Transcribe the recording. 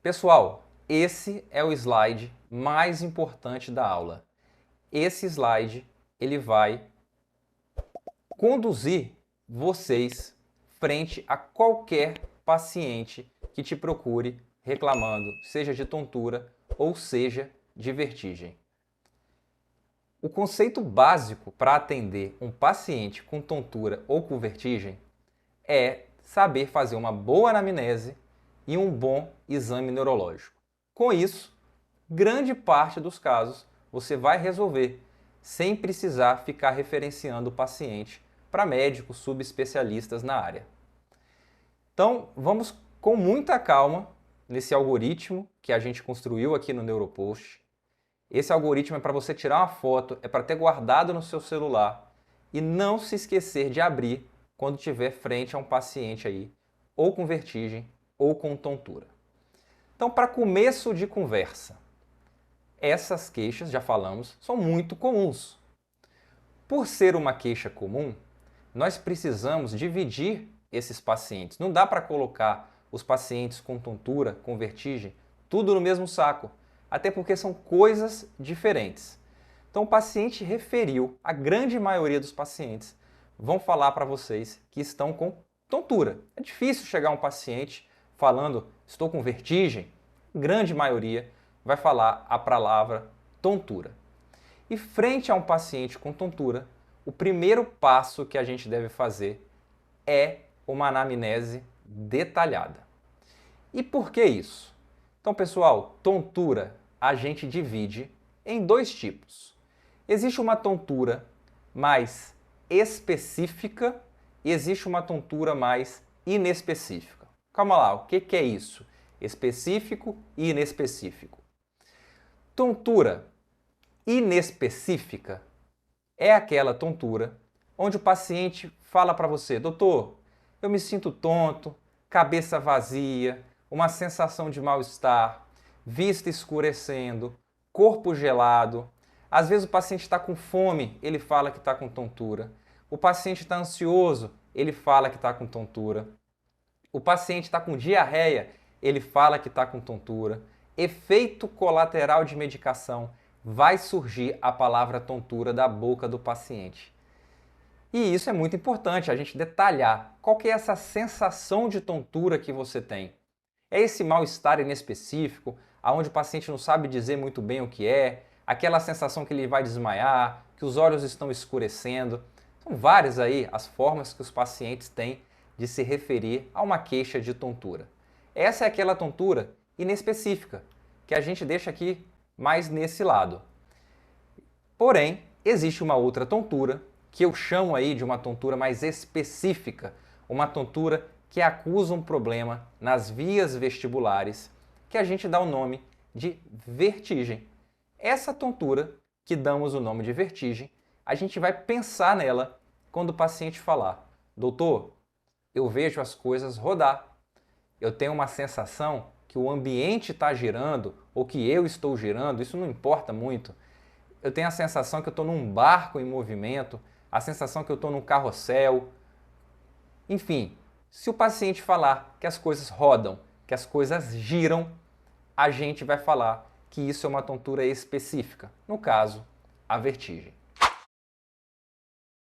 Pessoal, esse é o slide mais importante da aula. Esse slide ele vai conduzir vocês frente a qualquer paciente que te procure reclamando, seja de tontura ou seja de vertigem. O conceito básico para atender um paciente com tontura ou com vertigem é saber fazer uma boa anamnese e um bom exame neurológico. Com isso, grande parte dos casos você vai resolver sem precisar ficar referenciando o paciente para médicos subespecialistas na área. Então, vamos com muita calma nesse algoritmo que a gente construiu aqui no Neuropost. Esse algoritmo é para você tirar uma foto, é para ter guardado no seu celular e não se esquecer de abrir quando estiver frente a um paciente aí, ou com vertigem ou com tontura. Então, para começo de conversa, essas queixas, já falamos, são muito comuns. Por ser uma queixa comum, nós precisamos dividir esses pacientes. Não dá para colocar os pacientes com tontura, com vertigem, tudo no mesmo saco, até porque são coisas diferentes. Então, o paciente referiu, a grande maioria dos pacientes vão falar para vocês que estão com tontura. É difícil chegar um paciente falando, estou com vertigem, a grande maioria vai falar a palavra tontura. E frente a um paciente com tontura, o primeiro passo que a gente deve fazer é uma anamnese detalhada. E por que isso? Então, pessoal, tontura a gente divide em dois tipos. Existe uma tontura mais específica e existe uma tontura mais inespecífica. Calma lá, o que é isso? Específico e inespecífico. Tontura inespecífica é aquela tontura onde o paciente fala para você, doutor, eu me sinto tonto, cabeça vazia, uma sensação de mal-estar, vista escurecendo, corpo gelado. Às vezes o paciente está com fome, ele fala que está com tontura. O paciente está ansioso, ele fala que está com tontura. O paciente está com diarreia, ele fala que está com tontura. Efeito colateral de medicação, vai surgir a palavra tontura da boca do paciente. E isso é muito importante, a gente detalhar qual que é essa sensação de tontura que você tem. É esse mal-estar inespecífico, onde o paciente não sabe dizer muito bem o que é, aquela sensação que ele vai desmaiar, que os olhos estão escurecendo. São várias aí as formas que os pacientes têm de se referir a uma queixa de tontura. Essa é aquela tontura inespecífica, que a gente deixa aqui mais nesse lado. Porém, existe uma outra tontura, que eu chamo aí de uma tontura mais específica, uma tontura que acusa um problema nas vias vestibulares, que a gente dá o nome de vertigem. Essa tontura, que damos o nome de vertigem, a gente vai pensar nela quando o paciente falar, doutor, eu vejo as coisas rodar, eu tenho uma sensação que o ambiente está girando ou que eu estou girando, isso não importa muito. Eu tenho a sensação que eu estou num barco em movimento, a sensação que eu estou num carrossel. Enfim, se o paciente falar que as coisas rodam, que as coisas giram, a gente vai falar que isso é uma tontura específica, no caso, a vertigem.